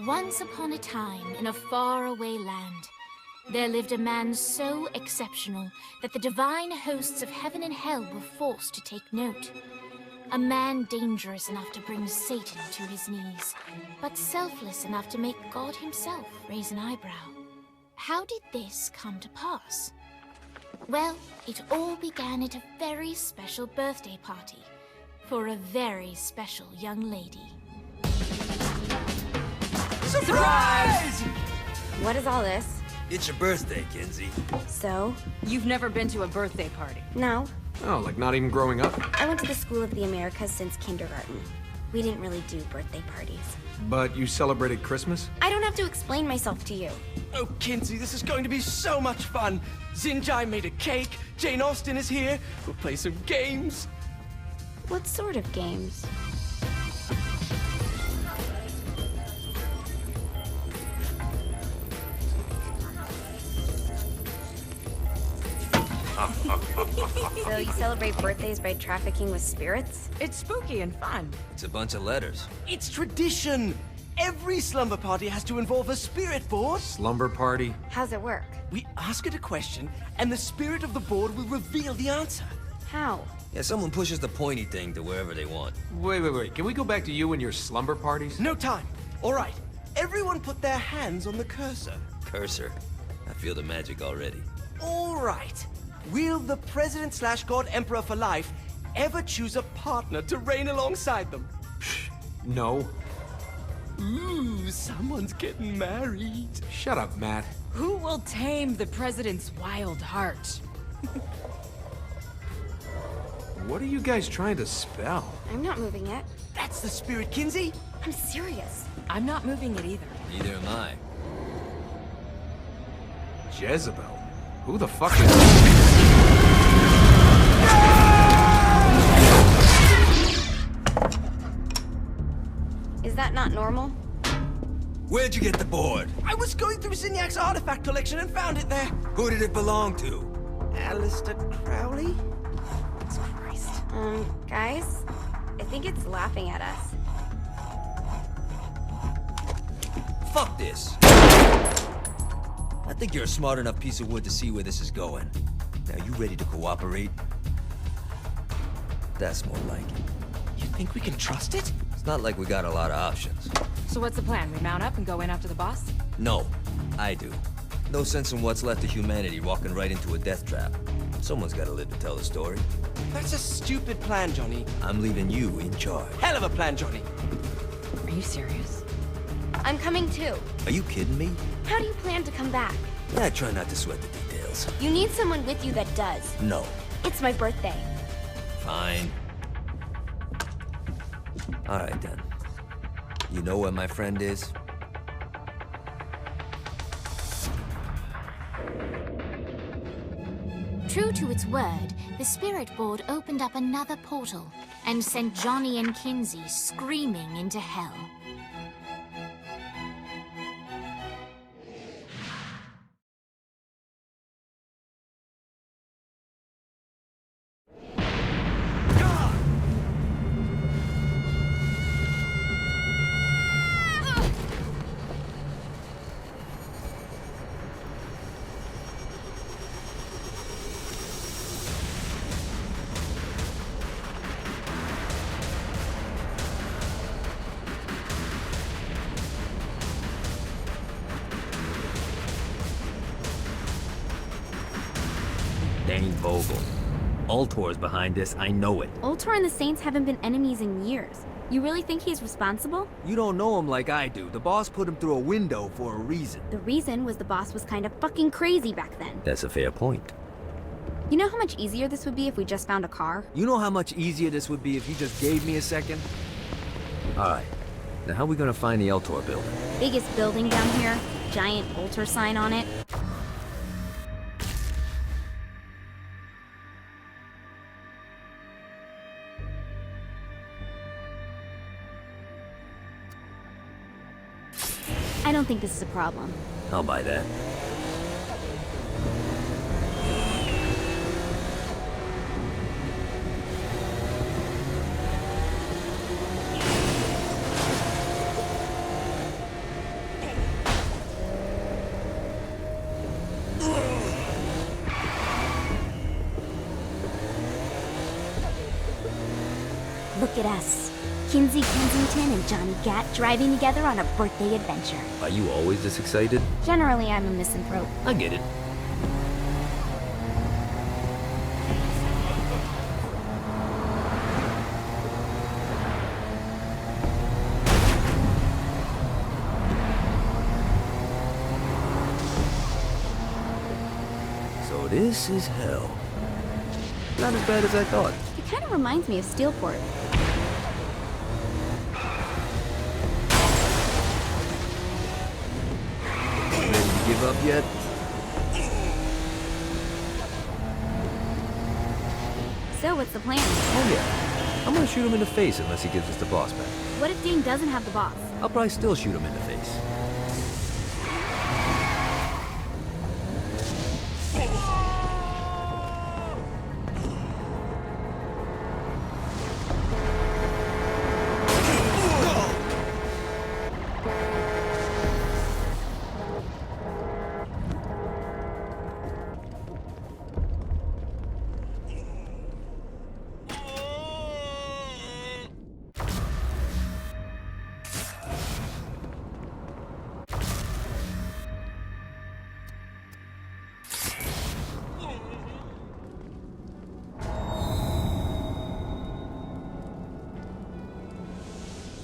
Once upon a time, in a faraway land, there lived a man so exceptional that the divine hosts of heaven and hell were forced to take note. A man dangerous enough to bring Satan to his knees, but selfless enough to make God himself raise an eyebrow. How did this come to pass? Well, it all began at a very special birthday party for a very special young lady. Surprise! What is all this? It's your birthday, Kinsey. So? You've never been to a birthday party? No. Oh, like not even growing up? I went to the School of the Americas since kindergarten. We didn't really do birthday parties. But you celebrated Christmas? I don't have to explain myself to you. Oh, Kinsey, this is going to be so much fun. Xinjai made a cake, Jane Austen is here, we'll play some games. What sort of games? So you celebrate birthdays by trafficking with spirits? It's spooky and fun. It's a bunch of letters. It's tradition. Every slumber party has to involve a spirit board. Slumber party? How's it work? We ask it a question, and the spirit of the board will reveal the answer. How? Yeah, someone pushes the pointy thing to wherever they want. Wait. Can we go back to you and your slumber parties? No time. All right. Everyone put their hands on the cursor. Cursor. I feel the magic already. All right. Will the President/God Emperor for life ever choose a partner to reign alongside them? No. Ooh, someone's getting married. Shut up, Matt. Who will tame the president's wild heart? What are you guys trying to spell? I'm not moving it. That's the spirit, Kinsey. I'm serious. I'm not moving it either. Neither am I. Jezebel? Who the fuck is... Is that not normal? Where'd you get the board? I was going through Zinniak's artifact collection and found it there. Who did it belong to? Aleister Crowley? Christ. Guys? I think it's laughing at us. Fuck this. I think you're a smart enough piece of wood to see where this is going. Now, you ready to cooperate? That's more like it. You think we can trust it? It's not like we got a lot of options. So what's the plan? We mount up and go in after the boss? No, I do. No sense in what's left of humanity walking right into a death trap. Someone's gotta live to tell the story. That's a stupid plan, Johnny. I'm leaving you in charge. Hell of a plan, Johnny. Are you serious? I'm coming too. Are you kidding me? How do you plan to come back? Yeah, I try not to sweat the details. You need someone with you that does. No. It's my birthday. Fine. Alright then. You know where my friend is? True to its word, the spirit board opened up another portal and sent Johnny and Kinsey screaming into hell. Dane Vogel. Ultor's behind this, I know it. Ultor and the Saints haven't been enemies in years. You really think he's responsible? You don't know him like I do. The boss put him through a window for a reason. The reason was the boss was kind of fucking crazy back then. That's a fair point. You know how much easier this would be if we just found a car? You know how much easier this would be if you just gave me a second? Alright. Now how are we gonna find the Ultor building? Biggest building down here, giant Ultor sign on it. I don't think this is a problem. I'll buy that. Look at us. Kinsey Kensington and Johnny Gat driving together on a birthday adventure. Are you always this excited? Generally, I'm a misanthrope. I get it. So this is hell. Not as bad as I thought. It kind of reminds me of Steelport. Ready to give up yet? So, what's the plan? Oh yeah. I'm gonna shoot him in the face unless he gives us the boss back. What if Dane doesn't have the boss? I'll probably still shoot him in the face.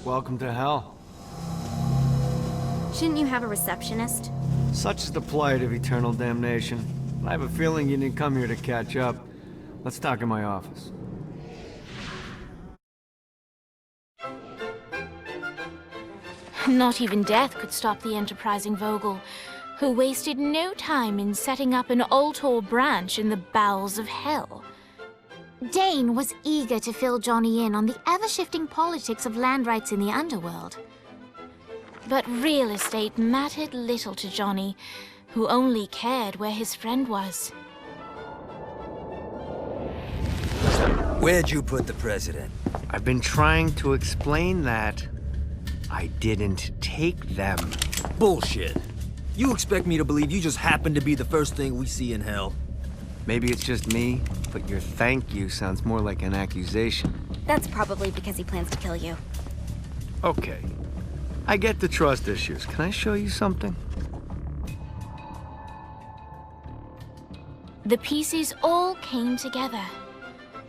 Welcome to hell. Shouldn't you have a receptionist? Such is the plight of eternal damnation. I have a feeling you didn't come here to catch up. Let's talk in my office. Not even death could stop the enterprising Vogel, who wasted no time in setting up an Ultor branch in the bowels of hell. Dane was eager to fill Johnny in on the ever-shifting politics of land rights in the underworld. But real estate mattered little to Johnny, who only cared where his friend was. Where'd you put the president? I've been trying to explain that. I didn't take them. Bullshit. You expect me to believe you just happened to be the first thing we see in hell? Maybe it's just me, but your thank you sounds more like an accusation. That's probably because he plans to kill you. Okay. I get the trust issues. Can I show you something? The pieces all came together.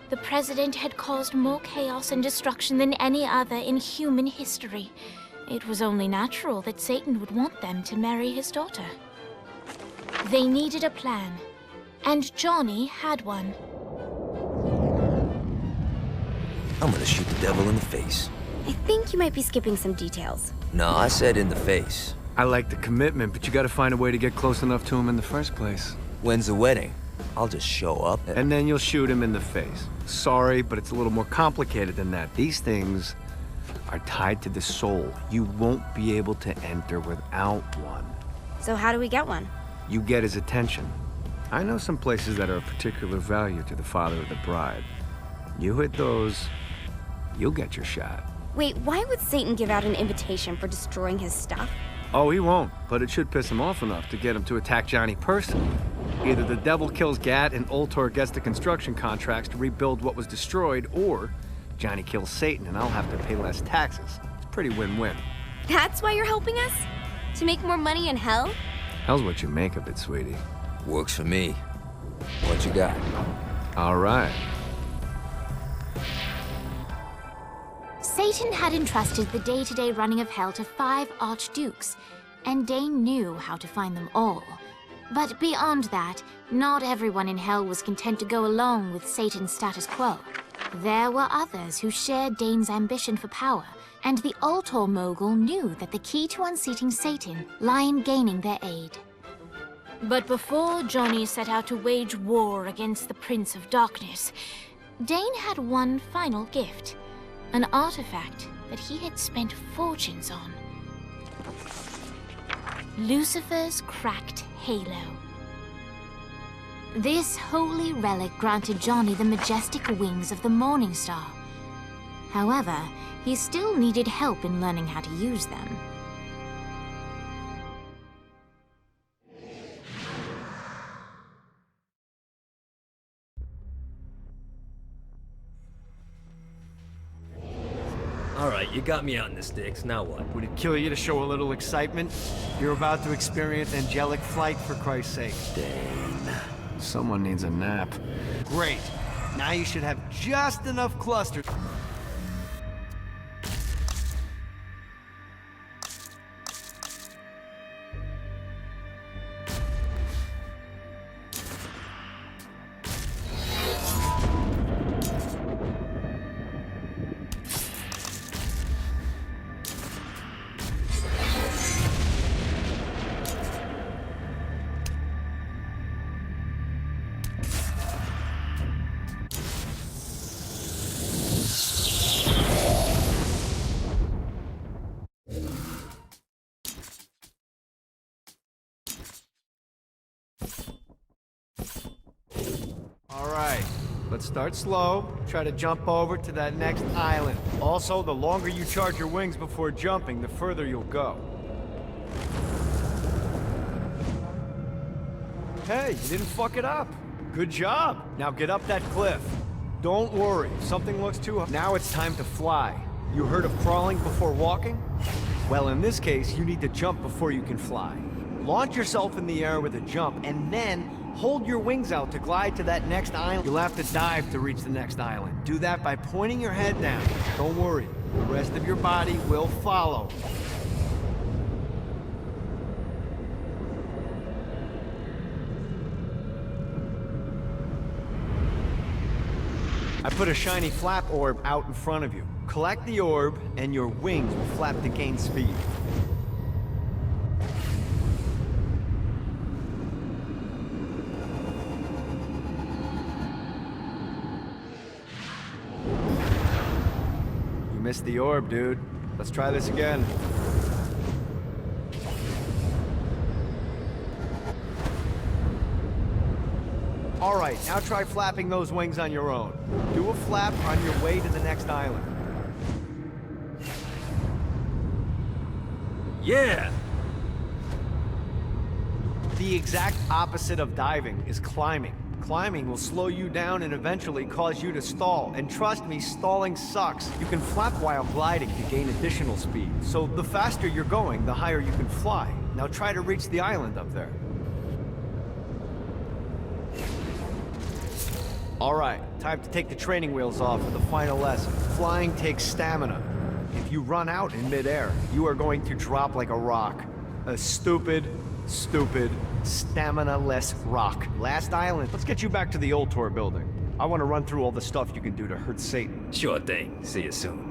The president had caused more chaos and destruction than any other in human history. It was only natural that Satan would want them to marry his daughter. They needed a plan, and Johnny had one. I'm gonna shoot the devil in the face. I think you might be skipping some details. No, I said in the face. I like the commitment, but you gotta find a way to get close enough to him in the first place. When's the wedding? I'll just show up And then you'll shoot him in the face. Sorry, but it's a little more complicated than that. These things are tied to the soul. You won't be able to enter without one. So how do we get one? You get his attention. I know some places that are of particular value to the father of the bride. You hit those, you'll get your shot. Wait, why would Satan give out an invitation for destroying his stuff? Oh, he won't, but it should piss him off enough to get him to attack Johnny personally. Either the devil kills Gat and Ultor gets the construction contracts to rebuild what was destroyed, or Johnny kills Satan and I'll have to pay less taxes. It's pretty win-win. That's why you're helping us? To make more money in hell? Hell's what you make of it, sweetie. Works for me. What you got? All right. Satan had entrusted the day-to-day running of hell to 5 archdukes, and Dane knew how to find them all. But beyond that, not everyone in hell was content to go along with Satan's status quo. There were others who shared Dane's ambition for power, and the Ultor mogul knew that the key to unseating Satan lay in gaining their aid. But before Johnny set out to wage war against the Prince of Darkness, Dane had one final gift, an artifact that he had spent fortunes on. Lucifer's cracked halo. This holy relic granted Johnny the majestic wings of the Morning Star. However, he still needed help in learning how to use them. Alright, you got me out in the sticks, now what? Would it kill you to show a little excitement? You're about to experience angelic flight, for Christ's sake. Dane. Someone needs a nap. Great. Now you should have just enough clusters. Alright, let's start slow. Try to jump over to that next island. Also, the longer you charge your wings before jumping, the further you'll go. Hey, you didn't fuck it up. Good job. Now get up that cliff. Don't worry, if something looks too high. Now it's time to fly. You heard of crawling before walking? Well, in this case, you need to jump before you can fly. Launch yourself in the air with a jump, and then hold your wings out to glide to that next island. You'll have to dive to reach the next island. Do that by pointing your head down. Don't worry, the rest of your body will follow. I put a shiny flap orb out in front of you. Collect the orb, and your wings will flap to gain speed. You missed the orb, dude. Let's try this again. All right, now try flapping those wings on your own. Do a flap on your way to the next island. Yeah! The exact opposite of diving is climbing. Climbing will slow you down and eventually cause you to stall. And trust me, stalling sucks. You can flap while gliding to gain additional speed. So the faster you're going, the higher you can fly. Now try to reach the island up there. All right, time to take the training wheels off for the final lesson. Flying takes stamina. If you run out in midair, you are going to drop like a rock. A stupid, stamina-less rock. Last island. Let's get you back to the Ultor building. I want to run through all the stuff you can do to hurt Satan. Sure thing. See you soon.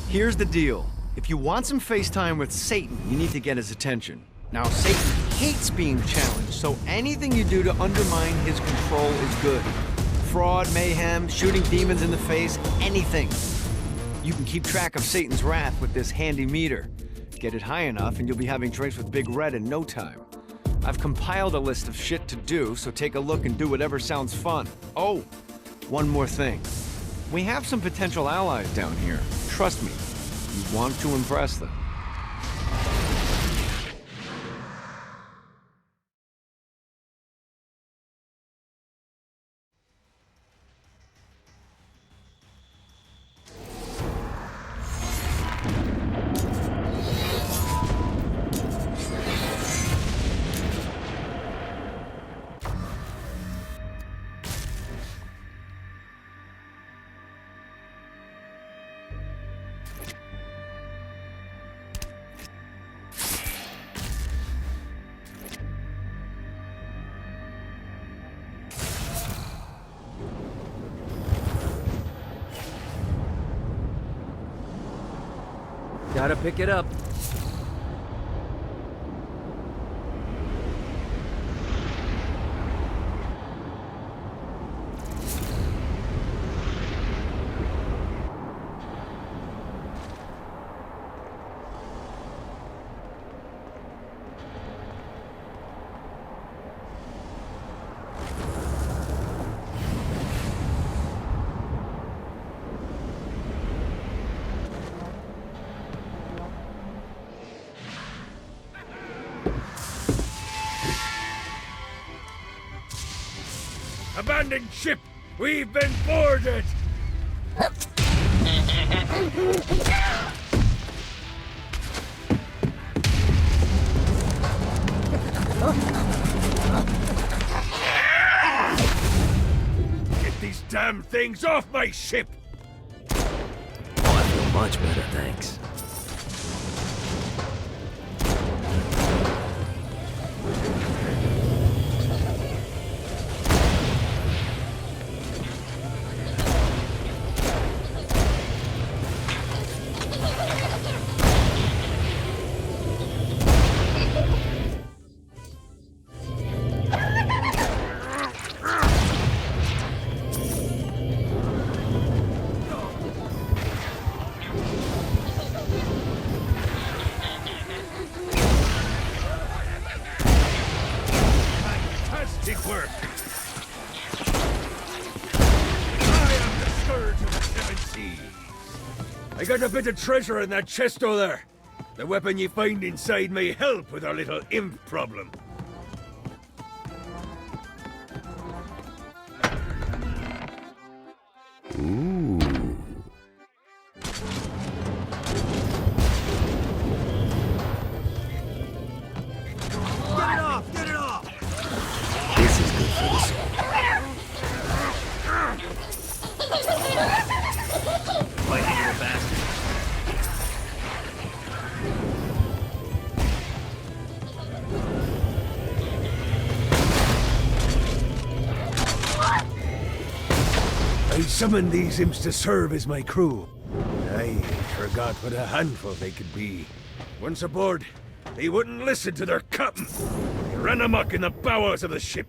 Here's the deal. If you want some FaceTime with Satan, you need to get his attention. Now, Satan hates being challenged, so anything you do to undermine his control is good. Fraud, mayhem, shooting demons in the face, anything. You can keep track of Satan's wrath with this handy meter. Get it high enough and you'll be having drinks with Big Red in no time. I've compiled a list of shit to do, so take a look and do whatever sounds fun. Oh, one more thing. We have some potential allies down here. Trust me, you want to impress them. Gotta pick it up. Abandoned ship! We've been boarded! Get these damn things off my ship! Oh, I feel much better, thanks. Fantastic work! I am the scourge of the seven seas. I got a bit of treasure in that chest over there. The weapon you find inside may help with our little imp problem. Get it off! This is good for the soul. Fighting little bastard. I summoned these imps to serve as my crew. I forgot what a handful they could be. Once aboard, they wouldn't listen to their captain. They ran amok in the bowels of the ship.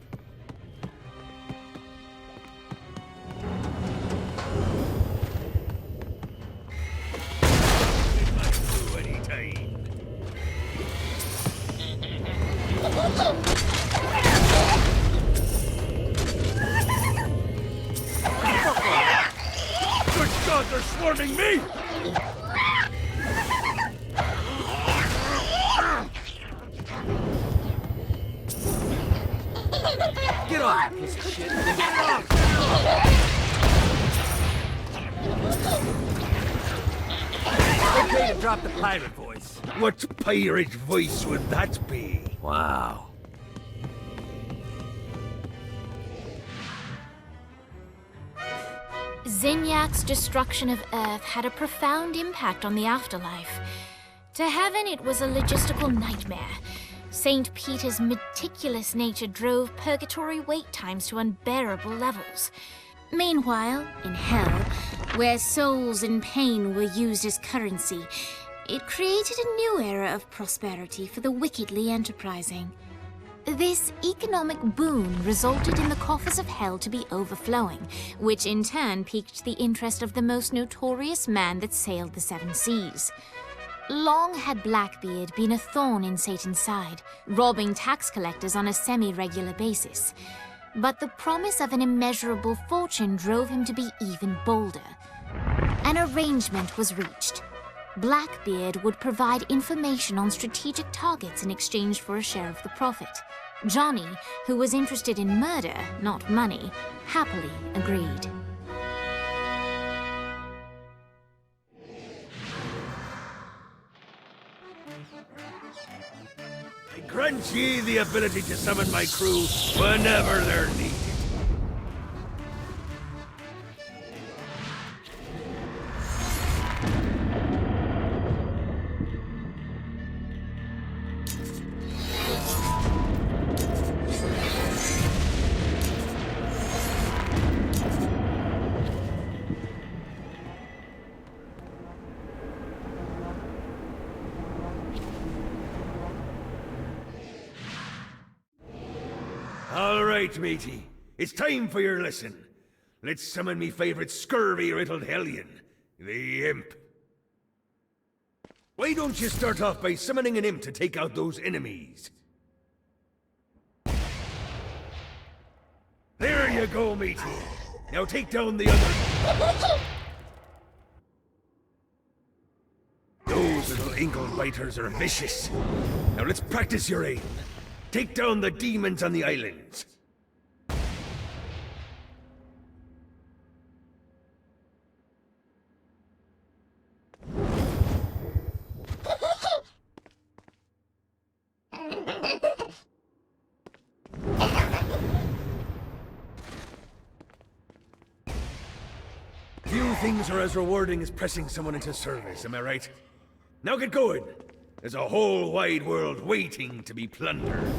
My crew anytime. Good God, they're swarming me! Get off, piece of shit! Get off! Okay to drop the pirate voice. What pirate voice would that be? Wow. Zinyak's destruction of Earth had a profound impact on the afterlife. To heaven, it was a logistical nightmare. St. Peter's meticulous nature drove purgatory wait times to unbearable levels. Meanwhile, in hell, where souls in pain were used as currency, it created a new era of prosperity for the wickedly enterprising. This economic boon resulted in the coffers of hell to be overflowing, which in turn piqued the interest of the most notorious man that sailed the seven seas. Long had Blackbeard been a thorn in Satan's side, robbing tax collectors on a semi-regular basis. But the promise of an immeasurable fortune drove him to be even bolder. An arrangement was reached. Blackbeard would provide information on strategic targets in exchange for a share of the profit. Johnny, who was interested in murder, not money, happily agreed. I grant ye the ability to summon my crew whenever they're needed. All right, matey. It's time for your lesson. Let's summon me favorite scurvy-riddled hellion, the Imp. Why don't you start off by summoning an imp to take out those enemies? There you go, matey. Now take down the other... Those little inkle biters are vicious. Now let's practice your aim. Take down the demons on the islands. things are as rewarding as pressing someone into service, am I right? Now get going! There's a whole wide world waiting to be plundered.